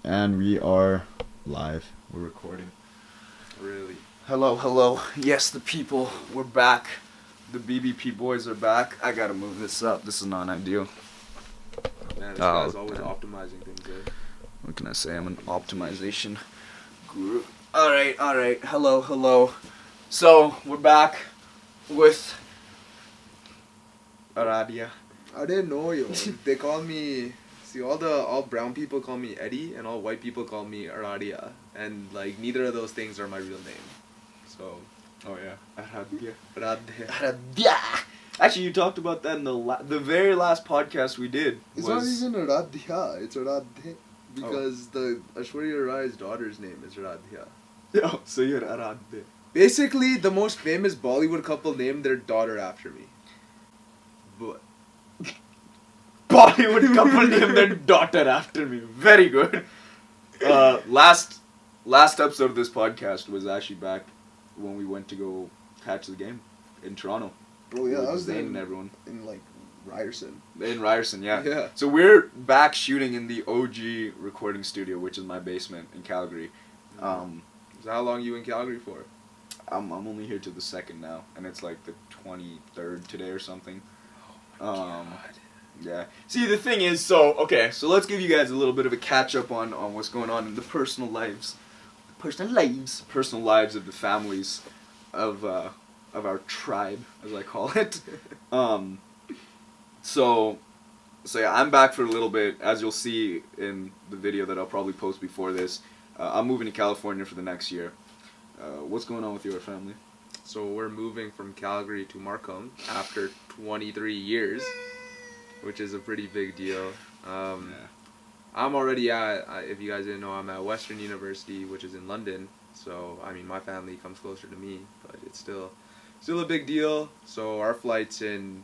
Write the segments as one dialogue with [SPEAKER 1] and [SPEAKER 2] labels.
[SPEAKER 1] And we are live. We're recording.
[SPEAKER 2] Really?
[SPEAKER 3] Hello. Yes, the people, we're back. The BBP boys are back. I gotta move this up. This is not ideal.
[SPEAKER 2] Man, this guy's always optimizing things, eh?
[SPEAKER 3] What can I say? I'm an optimization guru. Alright. Hello. So, we're back with Aradia.
[SPEAKER 2] I didn't know you. They call me... See, all brown people call me Eddie, and all white people call me Aradia. And, like, neither of those things are my real name. So...
[SPEAKER 3] Oh, yeah. Aradia.
[SPEAKER 2] Aradia.
[SPEAKER 3] Actually, you talked about that in the very last podcast we did.
[SPEAKER 2] It's not even Aradia. It's Aradia. Because the Aishwarya Rai's daughter's name is Aradia.
[SPEAKER 3] Yo, so you're Aradia.
[SPEAKER 2] Basically, the most famous Bollywood couple named their daughter after me. But...
[SPEAKER 3] Bollywood couple named their daughter after me. Very good. Last episode of this podcast was actually back when we went to go catch the game in Toronto.
[SPEAKER 2] Oh yeah, I was
[SPEAKER 3] Zane and everyone.
[SPEAKER 2] In like Ryerson.
[SPEAKER 3] In Ryerson, yeah.
[SPEAKER 2] Yeah.
[SPEAKER 3] So we're back shooting in the OG recording studio, which is my basement in Calgary.
[SPEAKER 2] So how long you in Calgary for?
[SPEAKER 3] I'm only here to the 2nd now, and it's like the 23rd today or something.
[SPEAKER 2] Oh my God.
[SPEAKER 3] Yeah. See, the thing is, so let's give you guys a little bit of a catch-up on what's going on in the personal lives of the families of our tribe, as I call it. So yeah, I'm back for a little bit. As you'll see in the video that I'll probably post before this, I'm moving to California for the next year. What's going on with your family?
[SPEAKER 2] So we're moving from Calgary to Markham after 23 years. Which is a pretty big deal. I'm already if you guys didn't know, I'm at Western University, which is in London. So, I mean, my family comes closer to me, but it's still a big deal. So our flight's today's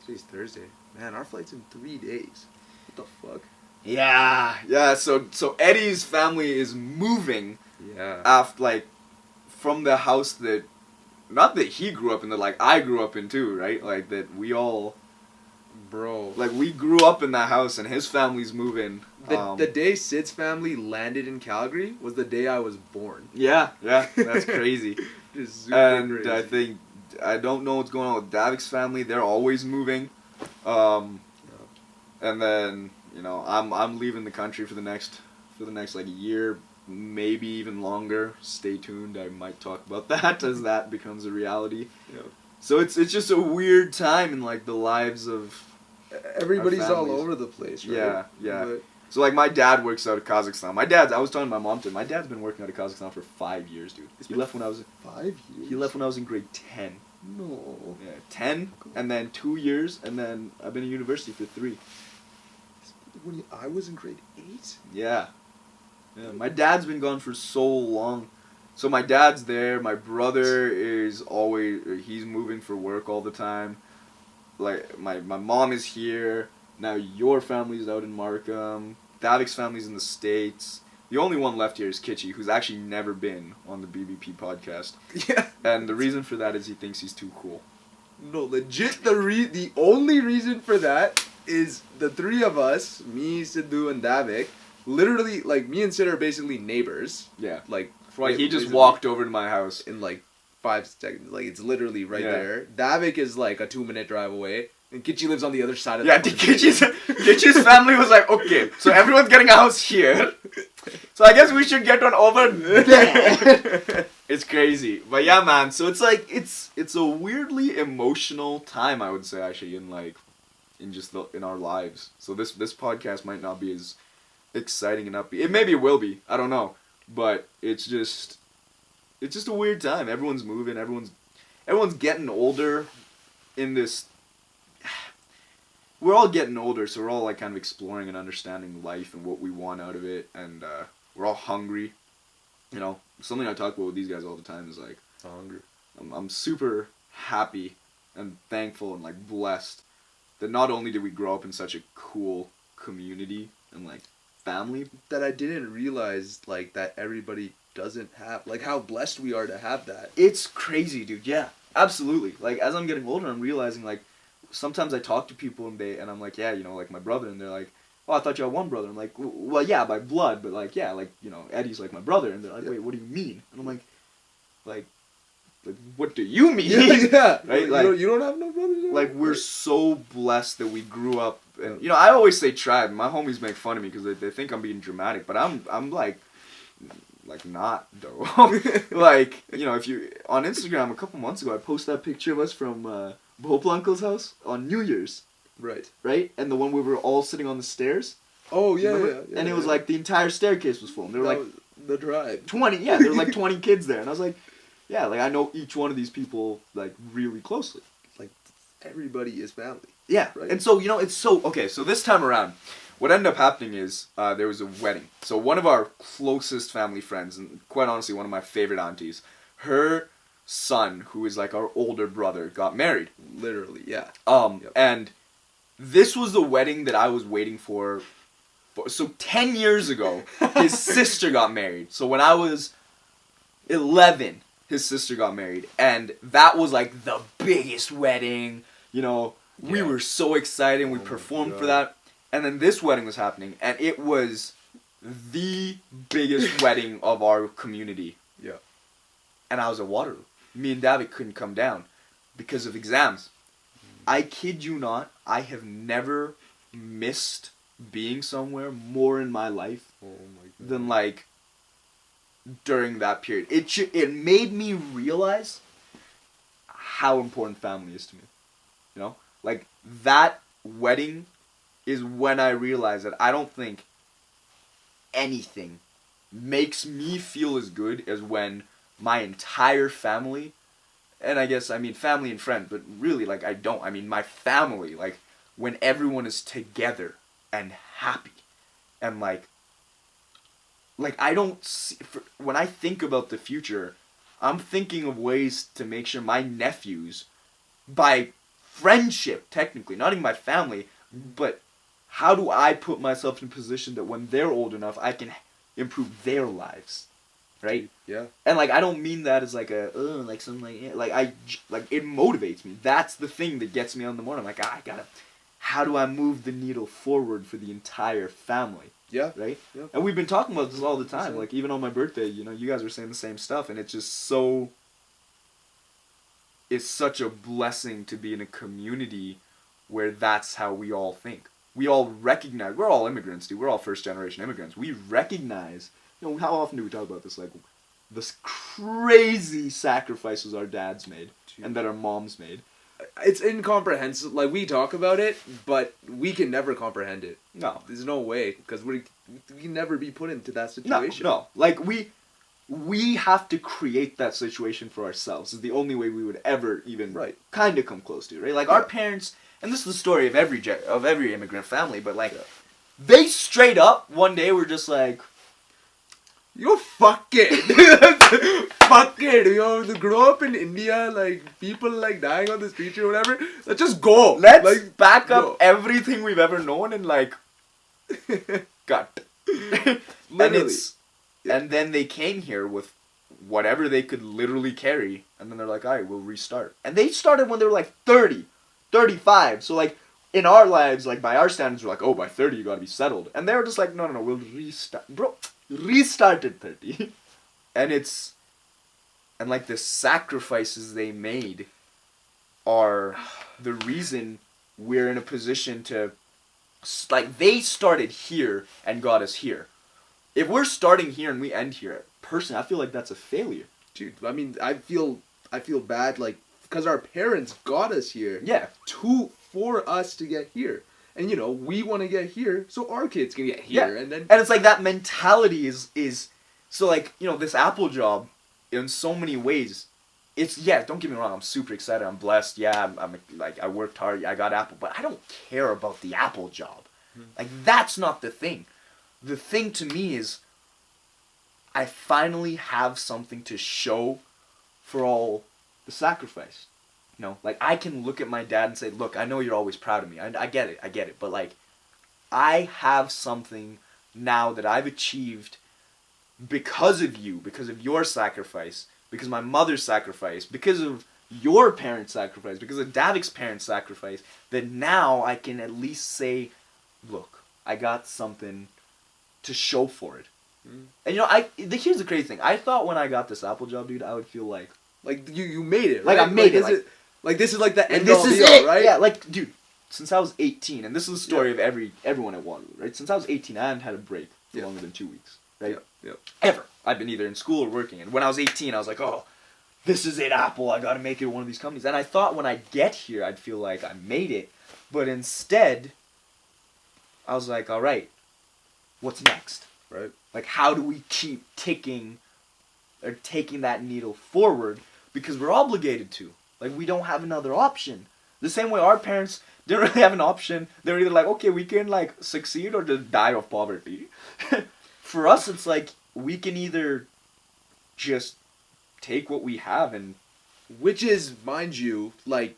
[SPEAKER 2] Thursday. Man, our flight's in 3 days. What the fuck?
[SPEAKER 3] Yeah. So Eddie's family is moving.
[SPEAKER 2] Yeah.
[SPEAKER 3] After from the house that, not that he grew up in, that I grew up in too, right? Like that we all.
[SPEAKER 2] Bro.
[SPEAKER 3] Like, we grew up in that house, and his family's moving.
[SPEAKER 2] The day Sid's family landed in Calgary was the day I was born.
[SPEAKER 3] Yeah, that's crazy.
[SPEAKER 2] Just super
[SPEAKER 3] and
[SPEAKER 2] crazy.
[SPEAKER 3] I don't know what's going on with Davik's family. They're always moving. And then, I'm leaving the country for the next year, maybe even longer. Stay tuned. I might talk about that as that becomes a reality.
[SPEAKER 2] Yeah.
[SPEAKER 3] So it's just a weird time in, the lives of...
[SPEAKER 2] Everybody's all over the place, right?
[SPEAKER 3] Yeah. But, so, my dad works out of Kazakhstan. I was telling my mom today, my dad's been working out of Kazakhstan for 5 years, dude. He left when I was...
[SPEAKER 2] 5 years?
[SPEAKER 3] He left when I was in grade 10.
[SPEAKER 2] No.
[SPEAKER 3] Yeah, 10, and then 2 years, and then I've been in university for 3.
[SPEAKER 2] When I was in grade 8?
[SPEAKER 3] Yeah. My dad's been gone for so long. So my dad's there, my brother he's moving for work all the time. My mom is here, now your family's out in Markham, Davik's family's in the States. The only one left here is Kitchi, who's actually never been on the BBP podcast.
[SPEAKER 2] Yeah.
[SPEAKER 3] And the reason for that is he thinks he's too cool.
[SPEAKER 2] No, legit, the only reason for that is the three of us, me, Sidhu, and Davik, literally, me and Sid are basically neighbors.
[SPEAKER 3] Yeah.
[SPEAKER 2] He
[SPEAKER 3] just walked over to my house.
[SPEAKER 2] In 5 seconds. It's literally right
[SPEAKER 3] Yeah.
[SPEAKER 2] there. Davik is a 2-minute drive away. And Kitchi lives on the other side of
[SPEAKER 3] the Kitchi's family was like, okay, so everyone's getting a house here. So I guess we should get one over there. It's crazy. But yeah, man, so it's a weirdly emotional time, I would say, actually, in our lives. So this podcast might not be as exciting and upbeat. Maybe it will be. I don't know. But it's just a weird time. Everyone's moving. Everyone's getting older. We're all getting older, so we're all kind of exploring and understanding life and what we want out of it, and we're all hungry. Something I talk about with these guys all the time is
[SPEAKER 2] hungry.
[SPEAKER 3] I'm super happy and thankful and blessed that not only did we grow up in such a cool community and family,
[SPEAKER 2] that I didn't realize that everybody doesn't have, how blessed we are to have that.
[SPEAKER 3] It's crazy, dude. Yeah, absolutely. As I'm getting older, I'm realizing sometimes I talk to people and I'm like, yeah, my brother, and they're like, oh, I thought you had one brother. I'm like, well, yeah, by blood, but like, yeah, like, you know, Eddie's like my brother. And they're like, wait, what do you mean? And I'm like, what do you mean?
[SPEAKER 2] Yeah.
[SPEAKER 3] Right?
[SPEAKER 2] You don't have no brothers?
[SPEAKER 3] Like, we're so blessed that we grew up. And, you know, I always say tribe. My homies make fun of me because they think I'm being dramatic. But I'm like not, though. Like, you know, if you, on Instagram a couple months ago, I posted that picture of us from Bhopal Uncle's house on New Year's.
[SPEAKER 2] Right.
[SPEAKER 3] Right? And the one where we were all sitting on the stairs.
[SPEAKER 2] Oh, yeah,
[SPEAKER 3] And it was like the entire staircase was full. And there were like
[SPEAKER 2] the tribe.
[SPEAKER 3] 20, yeah, there were like 20 kids there. And I was like, yeah, like I know each one of these people like really closely.
[SPEAKER 2] Like, everybody is family.
[SPEAKER 3] Yeah,
[SPEAKER 2] right?
[SPEAKER 3] And so, you know, it's so, okay, so this time around, what ended up happening is there was a wedding. So one of our closest family friends, and quite honestly, one of my favorite aunties, her son, who is like our older brother, got married.
[SPEAKER 2] Literally, yeah.
[SPEAKER 3] And this was the wedding that I was waiting for. So 10 years ago, his sister got married. So when I was 11, his sister got married. And that was like the biggest wedding. You know, we were so excited. We performed for that. And then this wedding was happening. And it was the biggest wedding of our community.
[SPEAKER 2] Yeah.
[SPEAKER 3] And I was at Waterloo. Me and David couldn't come down because of exams. I kid you not, I have never missed being somewhere more in my life than like during that period. It made me realize how important family is to me. You know? Like that wedding is when I realized that I don't think anything makes me feel as good as when my entire family, and I guess I mean family and friends, but really like I mean my family, like when everyone is together and happy and like I don't see, when I think about the future, I'm thinking of ways to make sure my nephews, by friendship technically, not even my family, but how do I put myself in a position that when they're old enough I can improve their lives, right?
[SPEAKER 2] Yeah.
[SPEAKER 3] And like I don't mean that as like a like something like it motivates me. That's the thing that gets me on the morning. I'm like, I gotta, how do I move the needle forward for the entire family?
[SPEAKER 2] Yeah.
[SPEAKER 3] Right?
[SPEAKER 2] Yeah.
[SPEAKER 3] And we've been talking about this all the time. Like even on my birthday, you know, you guys were saying the same stuff, and it's just so, it's such a blessing to be in a community where that's how we all think. We all recognize, we're all immigrants, dude. We're all first generation immigrants. We recognize, you know, how often do we talk about this? Like, this crazy sacrifices our dads made and that our moms made.
[SPEAKER 2] It's incomprehensible. Like, we talk about it, but we can never comprehend it.
[SPEAKER 3] No.
[SPEAKER 2] There's no way, because we can never be put into that situation.
[SPEAKER 3] No. Like, we have to create that situation for ourselves. Is the only way we would ever even kind of come close to, right? Like, our parents, and this is the story of every immigrant family, but like, they straight up one day were just like,
[SPEAKER 2] yo, fuck it. Fuck it. You know, to grow up in India, like, people, like, dying on the street or whatever, let's just go.
[SPEAKER 3] Let's
[SPEAKER 2] like,
[SPEAKER 3] back up everything we've ever known and, like, cut.
[SPEAKER 2] Literally.
[SPEAKER 3] And then they came here with whatever they could literally carry, and then they're like, alright, we'll restart. And they started when they were, like, 30, 35. So, like, in our lives, like, by our standards, we're like, oh, by 30 you gotta be settled. And they were just like, no, we'll restart. Bro, restart at 30. And like the sacrifices they made are the reason we're in a position to, like, they started here and got us here. If we're starting here and we end here, personally, I feel like that's a failure.
[SPEAKER 2] Dude, I mean, I feel bad, like, because our parents got us here.
[SPEAKER 3] Yeah.
[SPEAKER 2] For us to get here. And, you know, we want to get here, so our kids can get here.
[SPEAKER 3] Yeah.
[SPEAKER 2] And
[SPEAKER 3] it's like that mentality is so, like, you know, this Apple job, in so many ways, it's, yeah, don't get me wrong, I'm super excited, I'm blessed, yeah, I'm like, I worked hard, I got Apple, but I don't care about the Apple job. Like, that's not the thing. The thing to me is, I finally have something to show for all the sacrifice. You know, like, I can look at my dad and say, look, I know you're always proud of me. I get it. But, like, I have something now that I've achieved because of you, because of your sacrifice, because of my mother's sacrifice, because of your parents' sacrifice, because of Davik's parents' sacrifice, that now I can at least say, look, I got something to show for it.
[SPEAKER 2] Mm.
[SPEAKER 3] And here's the crazy thing. I thought when I got this Apple job, dude, I would feel like
[SPEAKER 2] you made it,
[SPEAKER 3] like
[SPEAKER 2] right?
[SPEAKER 3] I made it.
[SPEAKER 2] This is like the end
[SPEAKER 3] this
[SPEAKER 2] all
[SPEAKER 3] is
[SPEAKER 2] be all,
[SPEAKER 3] it,
[SPEAKER 2] right?
[SPEAKER 3] Yeah, like dude, since I was 18, and this is the story of everyone at Waterloo, right? Since I was 18, I hadn't had a break for longer than 2 weeks, right?
[SPEAKER 2] Yeah.
[SPEAKER 3] Ever. I've been either in school or working. And when I was 18, I was like, oh, this is it, Apple. I got to make it one of these companies. And I thought when I get here, I'd feel like I made it. But instead, I was like, all right, what's next?
[SPEAKER 2] Right.
[SPEAKER 3] Like, how do we keep taking that needle forward? Because we're obligated to. Like, we don't have another option. The same way our parents didn't really have an option. They were either like, okay, we can, like, succeed or just die of poverty. For us, it's like, we can either just take what we have and...
[SPEAKER 2] Which is, mind you, like,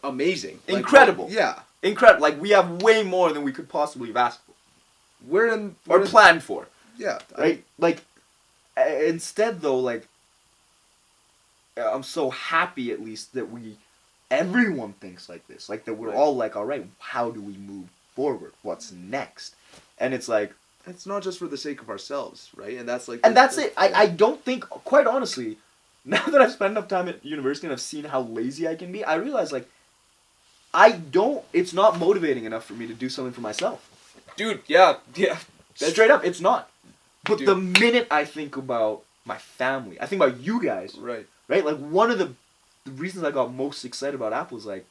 [SPEAKER 2] amazing.
[SPEAKER 3] Incredible.
[SPEAKER 2] Like, yeah.
[SPEAKER 3] Incredible. Like, we have way more than we could possibly have asked for. Or planned for.
[SPEAKER 2] Yeah.
[SPEAKER 3] Right? Like, instead, though, like, I'm so happy, at least, that everyone thinks like this. Like, that we're all like, all right, how do we move forward? What's next? And it's like...
[SPEAKER 2] It's not just for the sake of ourselves, right? And that's like...
[SPEAKER 3] And that's it. I don't think, quite honestly, now that I've spent enough time at university and I've seen how lazy I can be, I realize, like, it's not motivating enough for me to do something for myself.
[SPEAKER 2] Dude, yeah.
[SPEAKER 3] Straight up, it's not. But
[SPEAKER 2] Dude.
[SPEAKER 3] the minute I think about my family, I think about you guys,
[SPEAKER 2] Right.
[SPEAKER 3] Like, one of the reasons I got most excited about Apple is, like,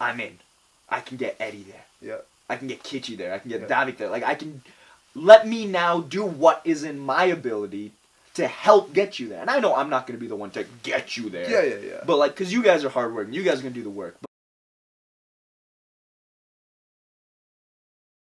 [SPEAKER 3] I'm in. I can get Eddie there.
[SPEAKER 2] Yeah.
[SPEAKER 3] I can get Kitchi there. I can get Davik there. Like, let me now do what is in my ability to help get you there. And I know I'm not going to be the one to get you there.
[SPEAKER 2] Yeah.
[SPEAKER 3] But, like, because you guys are hardworking. You guys are going to do the work.